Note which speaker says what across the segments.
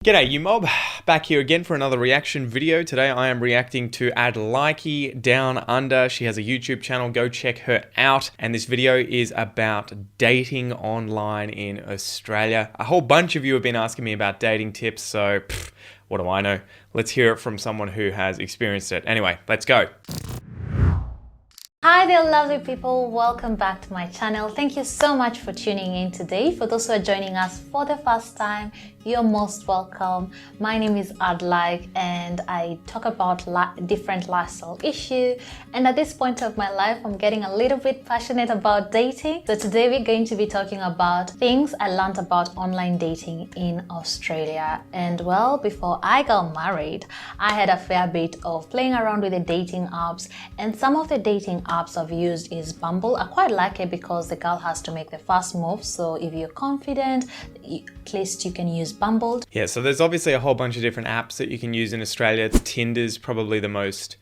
Speaker 1: G'day you mob, back here again for another reaction video. Today I am reacting to Adlikey Down Under. She has a YouTube channel, go check her out. And this video is about dating online in Australia. A whole bunch of you have been asking me about dating tips, so what do I know? Let's hear it from someone who has experienced it. Anyway, let's go.
Speaker 2: Hi there lovely people, welcome back to my channel. Thank you so much for tuning in today. For those who are joining us for the first time, you're most welcome. My name is Adlikey and I talk about different lifestyle issues, and at this point of my life I'm getting a little bit passionate about dating. So today we're going to be talking about things I learned about online dating in Australia. And well, before I got married, I had a fair bit of playing around with the dating apps, and some of the dating apps I've used is Bumble. I quite like it because the girl has to make the first move, so if you're confident, at least you can use Bumble.
Speaker 1: Yeah, so there's obviously a whole bunch of different apps that you can use in Australia. Tinder's probably the most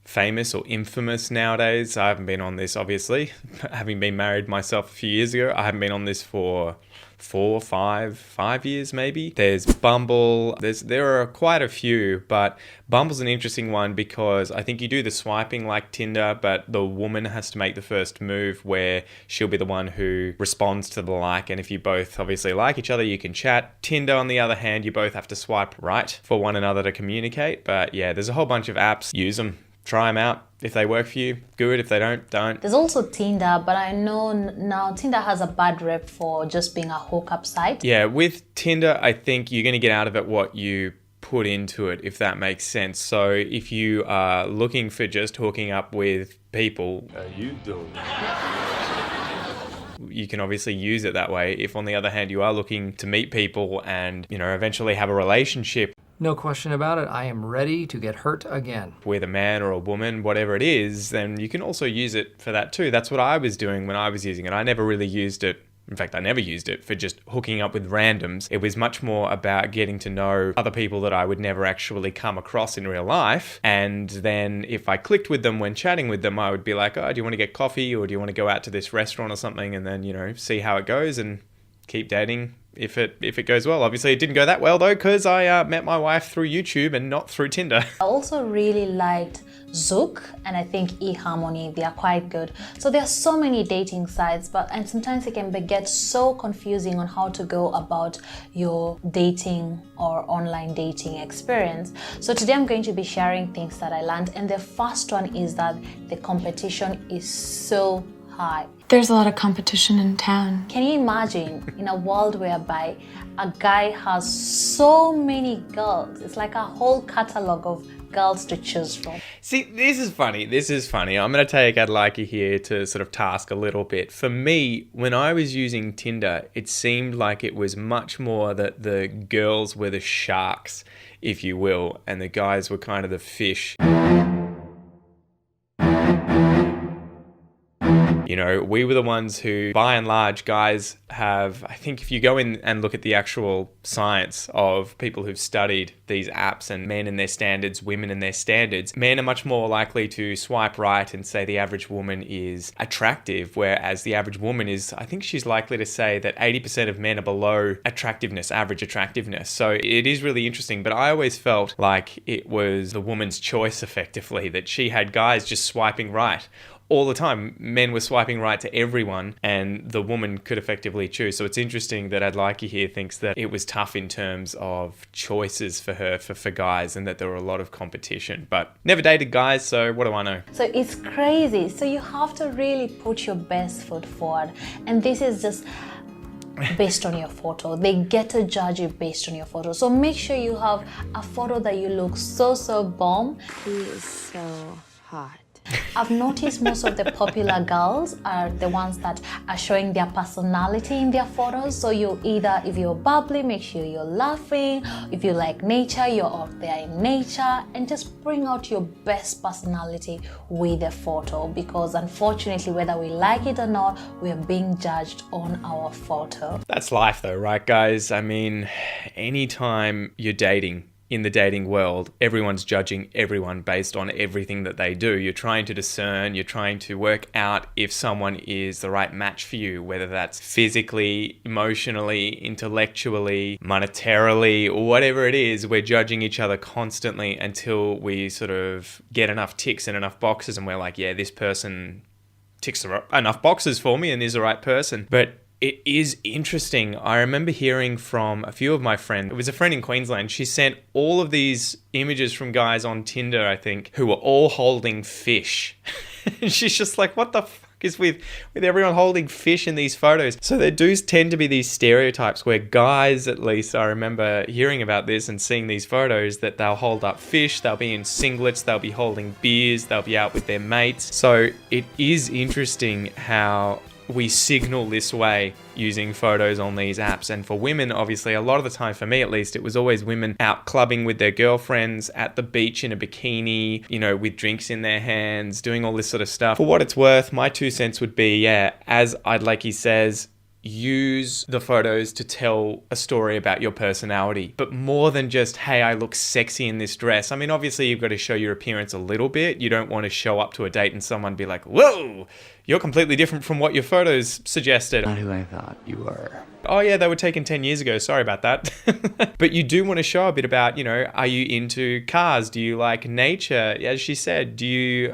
Speaker 1: famous or infamous nowadays. I haven't been on this, obviously. Having been married myself a few years ago, I haven't been on this for 5 years maybe. There's Bumble. There are quite a few, but Bumble's an interesting one because I think you do the swiping like Tinder, but the woman has to make the first move where she'll be the one who responds to the like, and if you both obviously like each other, you can chat. Tinder, on the other hand, you both have to swipe right for one another to communicate. But yeah, there's a whole bunch of apps. Use them. Try them out. If they work for you, good. If they don't.
Speaker 2: There's also Tinder, but I know now Tinder has a bad rep for just being a hookup site.
Speaker 1: Yeah, with Tinder, I think you're going to get out of it what you put into it, if that makes sense. So if you are looking for just hooking up with people, you can obviously use it that way. If on the other hand you are looking to meet people and, eventually have a relationship,
Speaker 3: no question about it, I am ready to get hurt again.
Speaker 1: with a man or a woman, whatever it is, then you can also use it for that too. That's what I was doing when I was using it. I never really used it. In fact, I never used it for just hooking up with randoms. It was much more about getting to know other people that I would never actually come across in real life. And then if I clicked with them when chatting with them, I would be like, oh, do you want to get coffee, or do you want to go out to this restaurant or something? And then, see how it goes and keep dating if it goes well. Obviously, it didn't go that well though, because I met my wife through YouTube and not through Tinder.
Speaker 2: I also really liked Zoosk and I think eHarmony. They are quite good. So there are so many dating sites, and sometimes it can get so confusing on how to go about your dating or online dating experience. So today I'm going to be sharing things that I learned, and the first one is that the competition is so high.
Speaker 4: There's a lot of competition in town.
Speaker 2: Can you imagine in a world whereby a guy has so many girls? It's like a whole catalog of girls to choose from.
Speaker 1: See, this is funny. I'm going to take Adlikey here to sort of task a little bit. For me, when I was using Tinder, it seemed like it was much more that the girls were the sharks, if you will, and the guys were kind of the fish. We were the ones who, by and large, guys have, I think if you go in and look at the actual science of people who've studied these apps and men and their standards, women and their standards, men are much more likely to swipe right and say the average woman is attractive, whereas the average woman is, I think she's likely to say that 80% of men are below attractiveness, average attractiveness. So it is really interesting, but I always felt like it was the woman's choice effectively, that she had guys just swiping right all the time. Men were swiping right to everyone and the woman could effectively choose. So it's interesting that Adlikey here thinks that it was tough in terms of choices for her, for guys, and that there were a lot of competition. But never dated guys, so what do I know?
Speaker 2: So it's crazy. So you have to really put your best foot forward. And this is just based on your photo. They get to judge you based on your photo. So make sure you have a photo that you look so bomb.
Speaker 4: He is so hot.
Speaker 2: I've noticed most of the popular girls are the ones that are showing their personality in their photos. So if you're bubbly, make sure you're laughing. If you like nature, you're out there in nature, and just bring out your best personality with the photo, because unfortunately, whether we like it or not, we are being judged on our photo.
Speaker 1: That's life though, right guys? I mean, anytime you're dating in the dating world, everyone's judging everyone based on everything that they do. You're trying to discern, you're trying to work out if someone is the right match for you, whether that's physically, emotionally, intellectually, monetarily, or whatever it is. We're judging each other constantly until we sort of get enough ticks and enough boxes and we're like, yeah, this person ticks enough boxes for me and is the right person. But it is interesting. I remember hearing from a few of my friends. It was a friend in Queensland. She sent all of these images from guys on Tinder, I think, who were all holding fish. And she's just like, what the fuck is with everyone holding fish in these photos? So there do tend to be these stereotypes where guys, at least I remember hearing about this and seeing these photos, that they'll hold up fish, they'll be in singlets, they'll be holding beers, they'll be out with their mates. So it is interesting how we signal this way using photos on these apps. And for women, obviously, a lot of the time, for me at least, it was always women out clubbing with their girlfriends at the beach in a bikini, you know, with drinks in their hands, doing all this sort of stuff. For what it's worth, my 2 cents would be, yeah, as Like he says, use the photos to tell a story about your personality, but more than just, hey, I look sexy in this dress. I mean, obviously you've got to show your appearance a little bit. You don't want to show up to a date and someone be like, whoa, you're completely different from what your photos suggested.
Speaker 5: Not who I thought you were.
Speaker 1: Oh yeah, they were taken 10 years ago. Sorry about that. But you do want to show a bit about, you know, are you into cars? Do you like nature? As she said, do you,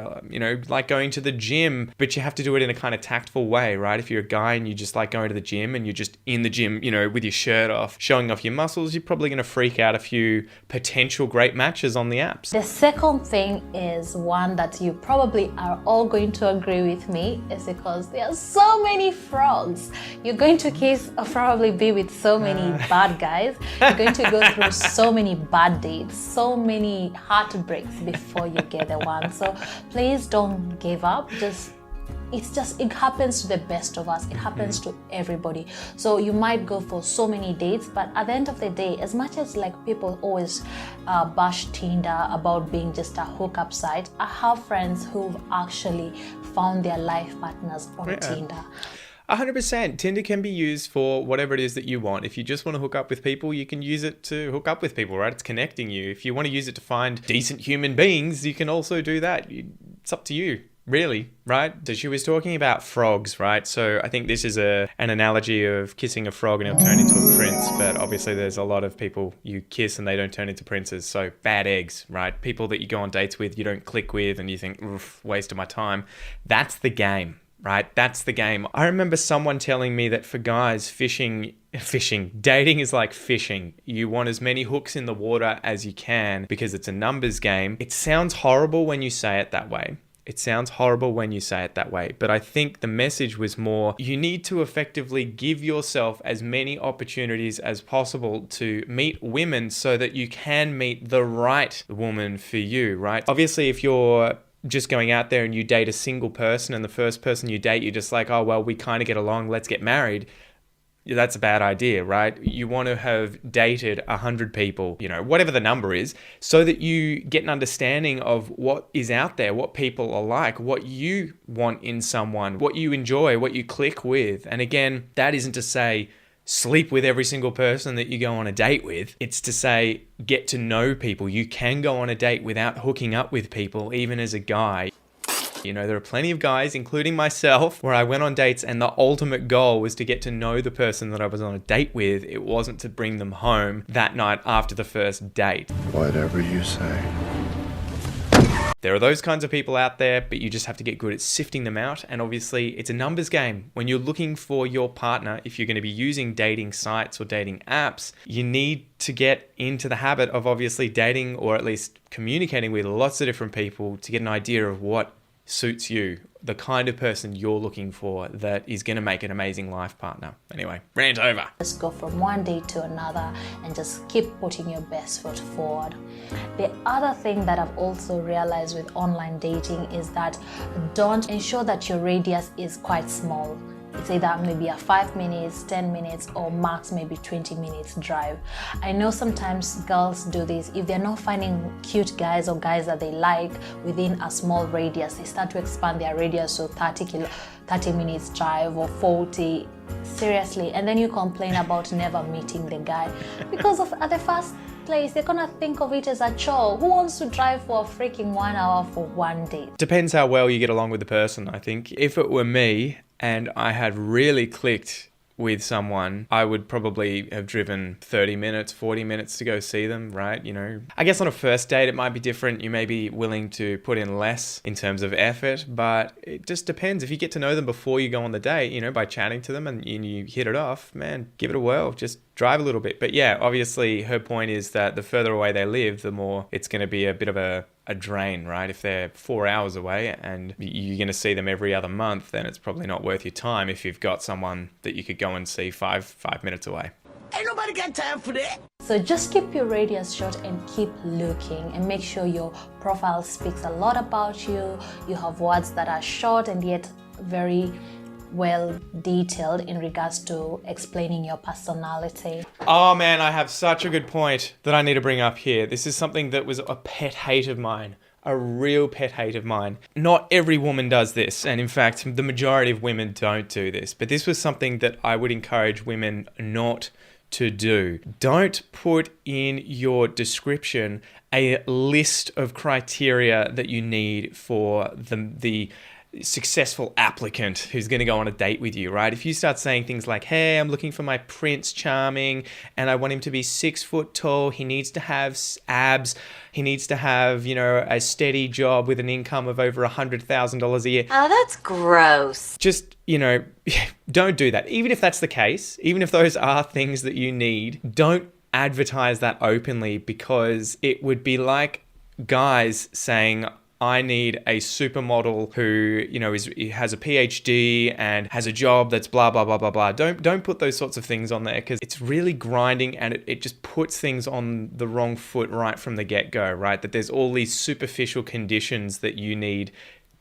Speaker 1: like going to the gym? But you have to do it in a kind of tactful way, right? If you're a guy and you just like going to the gym and you're just in the gym, you know, with your shirt off, showing off your muscles, you're probably going to freak out a few potential great matches on the apps.
Speaker 2: The second thing is one that you probably are all going to agree with me, is because there are so many frogs. You're going to kiss or probably be with so many bad guys. You're going to go through so many bad dates, so many heartbreaks before you get the one. So please don't give up. It happens to the best of us. It happens to everybody. So you might go for so many dates, but at the end of the day, as much as like people always bash Tinder about being just a hookup site, I have friends who've actually found their life partners on Tinder.
Speaker 1: 100%. Tinder can be used for whatever it is that you want. If you just want to hook up with people, you can use it to hook up with people, right? It's connecting you. If you want to use it to find decent human beings, you can also do that. It's up to you, really, right? So she was talking about frogs, right? So I think this is an analogy of kissing a frog and he'll turn into a prince. But obviously there's a lot of people you kiss and they don't turn into princes. So bad eggs, right? People that you go on dates with, you don't click with and you think, oof, waste of my time. That's the game. Right? That's the game. I remember someone telling me that for guys, dating is like fishing. You want as many hooks in the water as you can because it's a numbers game. It sounds horrible when you say it that way. But I think the message was more, you need to effectively give yourself as many opportunities as possible to meet women so that you can meet the right woman for you, right? Obviously, if you're just going out there and you date a single person and the first person you date, you're just like, oh, well, we kind of get along, let's get married. That's a bad idea, right? You want to have dated 100 people, whatever the number is, so that you get an understanding of what is out there, what people are like, what you want in someone, what you enjoy, what you click with. And again, that isn't to say sleep with every single person that you go on a date with. It's to say, get to know people. You can go on a date without hooking up with people, even as a guy. There are plenty of guys, including myself, where I went on dates and the ultimate goal was to get to know the person that I was on a date with. It wasn't to bring them home that night after the first date.
Speaker 5: Whatever you say.
Speaker 1: There are those kinds of people out there, but you just have to get good at sifting them out. And obviously, it's a numbers game. When you're looking for your partner, if you're going to be using dating sites or dating apps, you need to get into the habit of obviously dating or at least communicating with lots of different people to get an idea of what suits you, the kind of person you're looking for that is going to make an amazing life partner. Anyway, rant over.
Speaker 2: Just go from one day to another and just keep putting your best foot forward. The other thing that I've also realized with online dating is that ensure that your radius is quite small. It's either maybe a 5 minutes, 10 minutes, or max maybe 20 minutes drive. I know sometimes girls do this. If they're not finding cute guys or guys that they like within a small radius, they start to expand their radius to 30 minutes drive or 40. Seriously. And then you complain about never meeting the guy because at the first place, they're gonna think of it as a chore. Who wants to drive for a freaking 1 hour for one date?
Speaker 1: Depends how well you get along with the person, I think. If it were me and I had really clicked with someone, I would probably have driven 30 minutes, 40 minutes to go see them, right? You know, I guess on a first date, it might be different. You may be willing to put in less in terms of effort, but it just depends. If you get to know them before you go on the date, you know, by chatting to them and you hit it off, man, give it a whirl. Just drive a little bit. But yeah, obviously her point is that the further away they live, the more it's going to be a bit of a drain, right? If they're 4 hours away and you're going to see them every other month, then it's probably not worth your time if you've got someone that you could go and see five minutes away.
Speaker 6: Ain't nobody got time for that.
Speaker 2: So just keep your radius short and keep looking, and make sure your profile speaks a lot about you. You have words that are short and yet very well detailed in regards to explaining your personality.
Speaker 1: Oh man, I have such a good point that I need to bring up here. This is something that was a pet hate of mine. A real pet hate of mine. Not every woman does this, and in fact, the majority of women don't do this. But this was something that I would encourage women not to do. Don't put in your description a list of criteria that you need for the successful applicant who's going to go on a date with you, right? If you start saying things like, hey, I'm looking for my Prince Charming and I want him to be 6 foot tall, he needs to have abs, he needs to have, you know, a steady job with an income of over $100,000 a year.
Speaker 4: Oh, that's gross.
Speaker 1: Just, you know, don't do that. Even if that's the case, even if those are things that you need, don't advertise that openly, because it would be like guys saying, I need a supermodel who, you know, has a PhD and has a job that's blah, blah, blah, blah, blah. Don't put those sorts of things on there, because it's really grinding and it just puts things on the wrong foot right from the get-go, right? That there's all these superficial conditions that you need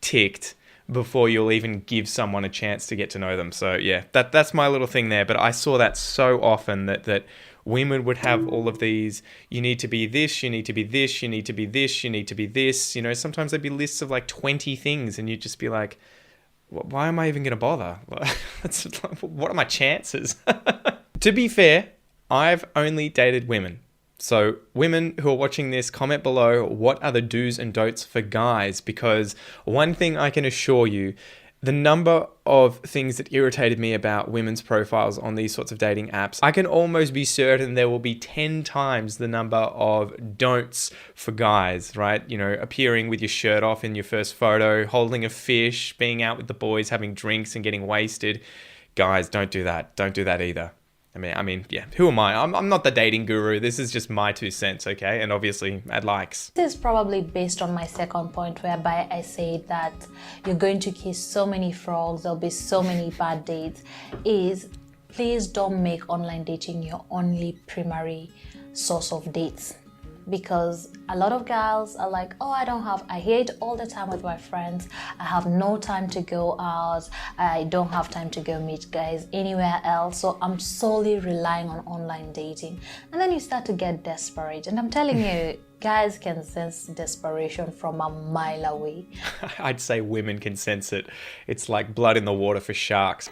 Speaker 1: ticked before you'll even give someone a chance to get to know them. So yeah, that's my little thing there. But I saw that so often that women would have all of these, you need to be this, you need to be this, you need to be this, you need to be this. You know, sometimes there'd be lists of like 20 things and you'd just be like, why am I even going to bother? What are my chances? To be fair, I've only dated women. So women who are watching this, comment below, what are the do's and don'ts for guys? Because one thing I can assure you, the number of things that irritated me about women's profiles on these sorts of dating apps, I can almost be certain there will be 10 times the number of don'ts for guys, right? You know, appearing with your shirt off in your first photo, holding a fish, being out with the boys, having drinks and getting wasted. Guys, don't do that. Don't do that either. I mean, yeah, who am I? I'm not the dating guru. This is just my 2 cents, okay? And obviously, add likes.
Speaker 2: This is probably based on my second point, whereby I say that you're going to kiss so many frogs, there'll be so many bad dates, is please don't make online dating your only primary source of dates. Because a lot of girls are like, oh, I hear it all the time with my friends. I have no time to go out. I don't have time to go meet guys anywhere else. So I'm solely relying on online dating. And then you start to get desperate. And I'm telling you, guys can sense desperation from a mile away.
Speaker 1: I'd say women can sense it. It's like blood in the water for sharks.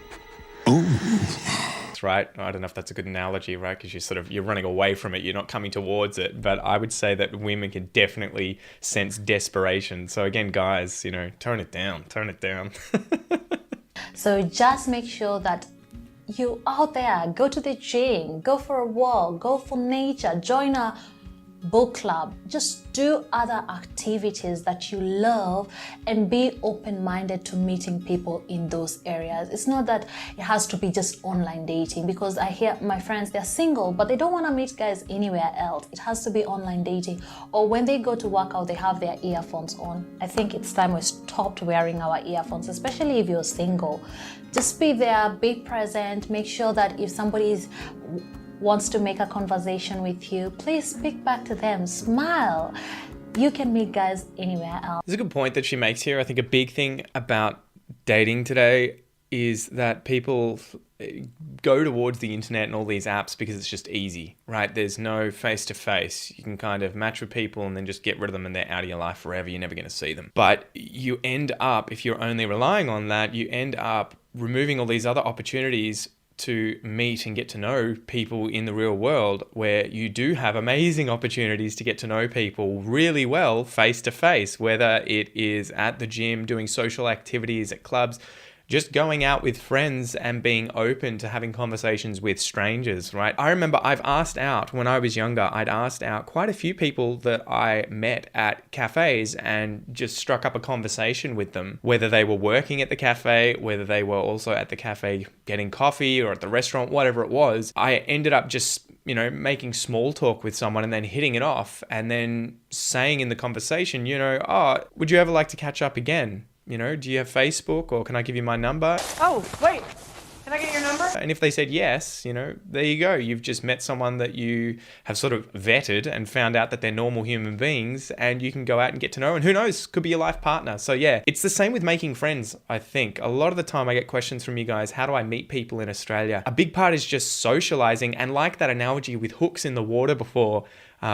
Speaker 1: Right? I don't know if that's a good analogy, right? Because you're running away from it, you're not coming towards it. But I would say that women can definitely sense desperation. So again, guys, you know, tone it down.
Speaker 2: So just make sure that you out there, go to the gym, go for a walk, go for nature, join a book club, just do other activities that you love and be open-minded to meeting people in those areas. It's not that it has to be just online dating, because I hear my friends, they're single but they don't want to meet guys anywhere else. It has to be online dating. Or when they go to work out, they have their earphones on. I think it's time we stopped wearing our earphones, especially if you're single. Just be there, be present, make sure that if somebody wants to make a conversation with you, please speak back to them, smile. You can meet guys anywhere else.
Speaker 1: There's a good point that she makes here. I think a big thing about dating today is that people go towards the internet and all these apps because it's just easy, right? There's no face-to-face. You can kind of match with people and then just get rid of them and they're out of your life forever. You're never going to see them. But you end up, if you're only relying on that, you end up removing all these other opportunities to meet and get to know people in the real world, where you do have amazing opportunities to get to know people really well face to face, whether it is at the gym, doing social activities at clubs, just going out with friends and being open to having conversations with strangers, right? I remember I've asked out, when I was younger, I'd asked out quite a few people that I met at cafes and just struck up a conversation with them, whether they were working at the cafe, whether they were also at the cafe getting coffee or at the restaurant, whatever it was. I ended up just, making small talk with someone and then hitting it off and then saying in the conversation, oh, would you ever like to catch up again? Do you have Facebook, or can I give you my number?
Speaker 7: Oh, wait, can I get your number?
Speaker 1: And if they said yes, there you go. You've just met someone that you have sort of vetted and found out that they're normal human beings, and you can go out and get to know, and who knows, could be your life partner. So yeah, it's the same with making friends, I think. A lot of the time I get questions from you guys, how do I meet people in Australia? A big part is just socializing, and like that analogy with hooks in the water before,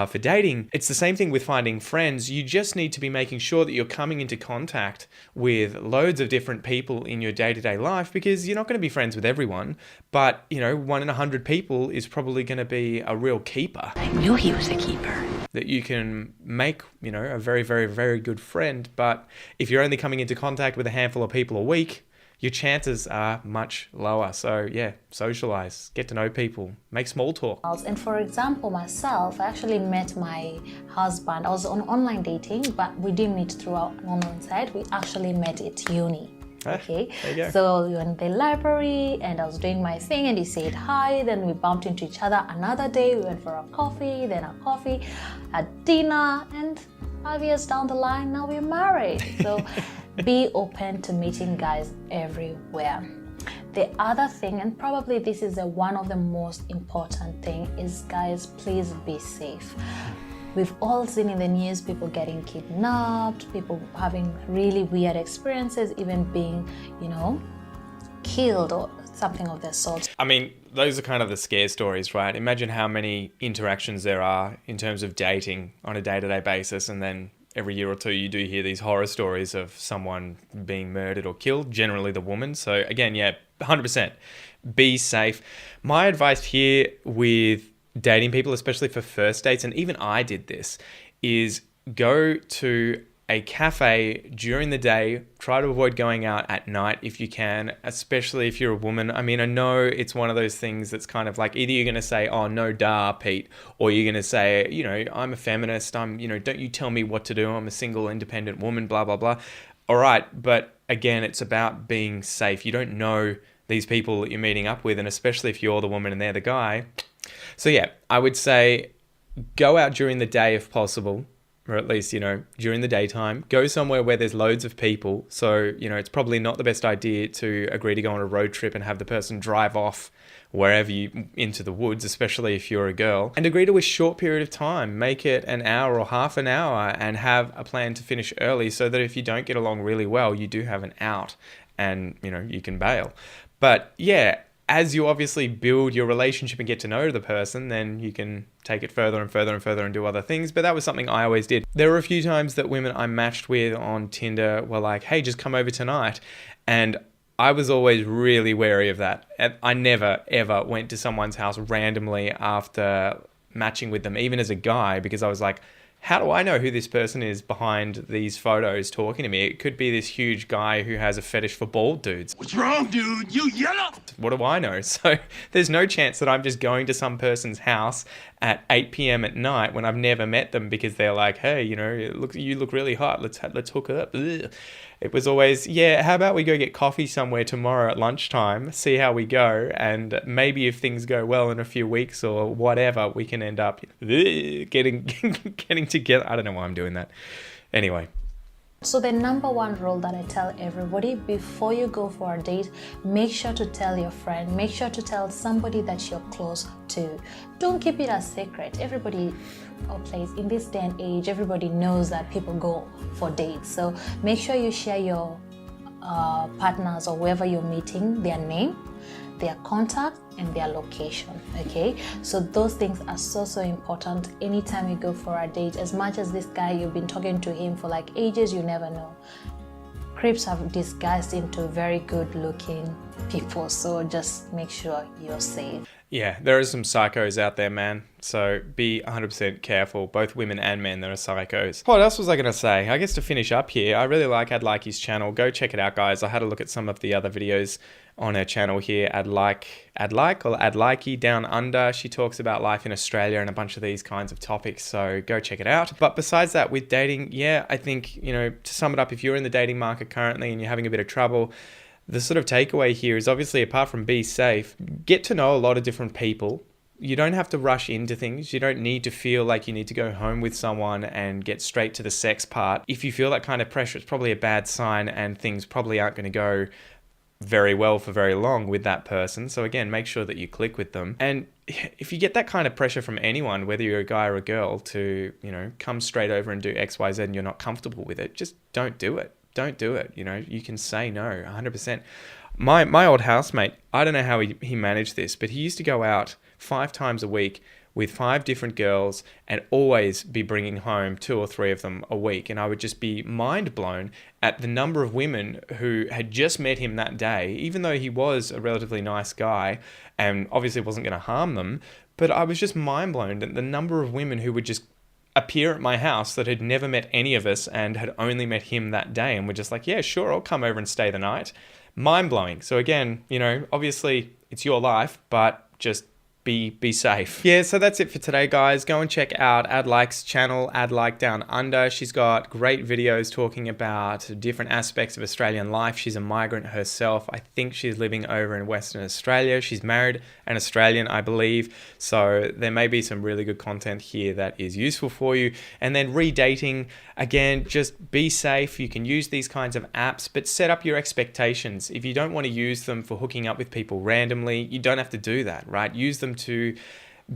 Speaker 1: for dating, it's the same thing with finding friends. You just need to be making sure that you're coming into contact with loads of different people in your day-to-day life, because you're not going to be friends with everyone, but 1 in 100 people is probably going to be a real keeper.
Speaker 4: I knew he was a keeper.
Speaker 1: That you can make, a very, very, very good friend. But if you're only coming into contact with a handful of people a week, your chances are much lower. So yeah, socialize, get to know people, make small talk.
Speaker 2: And for example, myself, I actually met my husband. I was on online dating, but we didn't meet through our online site. We actually met at uni. Okay,
Speaker 1: there you go.
Speaker 2: So we went in the library and I was doing my thing and he said hi, then we bumped into each other. Another day we went for a coffee, then a coffee, a dinner, and 5 years down the line, now we're married. So be open to meeting guys everywhere. The other thing, and probably this is one of the most important thing, is guys, please be safe. We've all seen in the news people getting kidnapped, people having really weird experiences, even being, killed or something of the sort.
Speaker 1: I mean, those are kind of the scare stories, right? Imagine how many interactions there are in terms of dating on a day-to-day basis, and then every year or two you do hear these horror stories of someone being murdered or killed, generally the woman. So again, yeah, 100%, be safe. My advice here with dating people, especially for first dates, and even I did this, is go to a cafe during the day. Try to avoid going out at night if you can, especially if you're a woman. I mean, I know it's one of those things that's kind of like, either you're going to say, oh, no, duh, Pete, or you're going to say, I'm a feminist. Don't you tell me what to do. I'm a single, independent woman, blah, blah, blah. All right. But again, it's about being safe. You don't know these people that you're meeting up with, and especially if you're the woman and they're the guy. So yeah, I would say go out during the day if possible, or at least, during the daytime. Go somewhere where there's loads of people. So, it's probably not the best idea to agree to go on a road trip and have the person drive off wherever you into the woods, especially if you're a girl. And agree to a short period of time. Make it an hour or half an hour and have a plan to finish early, so that if you don't get along really well, you do have an out and, you can bail. But yeah, as you obviously build your relationship and get to know the person, then you can take it further and further and further and do other things. But that was something I always did. There were a few times that women I matched with on Tinder were like, hey, just come over tonight. And I was always really wary of that. And I never, ever went to someone's house randomly after matching with them, even as a guy, because I was like, how do I know who this person is behind these photos talking to me? It could be this huge guy who has a fetish for bald dudes.
Speaker 6: What's wrong, dude? You yellow!
Speaker 1: What do I know? So there's no chance that I'm just going to some person's house at 8 p.m. at night when I've never met them, because they're like, hey, you look really hot. Let's hook up. Ugh. It was always, yeah, how about we go get coffee somewhere tomorrow at lunchtime, see how we go, and maybe if things go well in a few weeks or whatever, we can end up getting together. I don't know why I'm doing that. Anyway.
Speaker 2: So the number one rule that I tell everybody, before you go for a date, make sure to tell your friend, make sure to tell somebody that you're close to. Don't keep it a secret. Everybody, or place in this day and age, everybody knows that people go for dates. So make sure you share your partners or whoever you're meeting, their name, their contact, and their location. Okay, so those things are so important anytime you go for a date. As much as this guy, you've been talking to him for like ages, you never know. creeps are disguised into very good looking people, so just make sure you're safe.
Speaker 1: Yeah, there are some psychos out there, man. So be 100% careful, both women and men, there are psychos. What else was I going to say? I guess to finish up here, I really like I'd Like his channel. Go check it out, guys. I had a look at some of the other videos on her channel here. I'd like down under. She talks about life in Australia and a bunch of these kinds of topics. So go check it out. But besides that, with dating, yeah, I think, to sum it up, if you're in the dating market currently and you're having a bit of trouble, the sort of takeaway here is obviously, apart from be safe, get to know a lot of different people. You don't have to rush into things. You don't need to feel like you need to go home with someone and get straight to the sex part. If you feel that kind of pressure, it's probably a bad sign and things probably aren't going to go very well for very long with that person. So again, make sure that you click with them. And if you get that kind of pressure from anyone, whether you're a guy or a girl, to, come straight over and do X, Y, Z and you're not comfortable with it, just don't do it. Don't do it. You can say no 100%. My old housemate, I don't know how he managed this, but he used to go out 5 times a week with 5 different girls and always be bringing home 2 or 3 of them a week. And I would just be mind blown at the number of women who had just met him that day, even though he was a relatively nice guy and obviously wasn't going to harm them. But I was just mind blown at the number of women who would just appear at my house that had never met any of us and had only met him that day and were just like, yeah, sure, I'll come over and stay the night. Mind blowing. So again, obviously it's your life, but just be safe. Yeah, so that's it for today, guys. Go and check out I'd Like's channel, I'd Like Down Under. She's got great videos talking about different aspects of Australian life. She's a migrant herself. I think she's living over in Western Australia. She's married an Australian, I believe. So there may be some really good content here that is useful for you. And then redating, again, just be safe. You can use these kinds of apps, but set up your expectations. If you don't want to use them for hooking up with people randomly, you don't have to do that, right? Use them to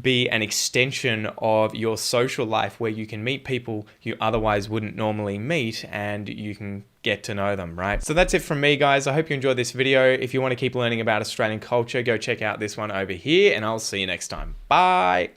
Speaker 1: be an extension of your social life where you can meet people you otherwise wouldn't normally meet and you can get to know them, right? So that's it from me, guys. I hope you enjoyed this video. If you want to keep learning about Australian culture, go check out this one over here and I'll see you next time. Bye.